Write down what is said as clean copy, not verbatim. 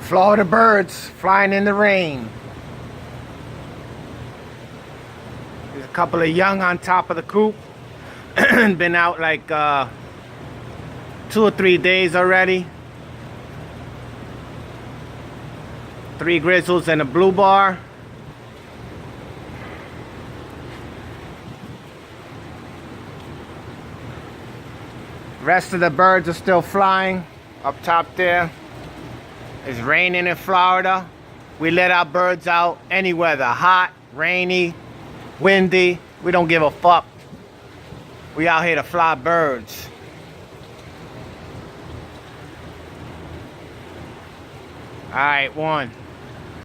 Florida birds flying in the rain. There's a couple of young on top of the coop. Been out like 2 or 3 days already. 3 grizzles and a blue bar. Rest of the birds are still flying up top there. It's raining in Florida. We let our birds out any weather, hot, rainy, windy. We don't give a fuck. We out here to fly birds. All right, one.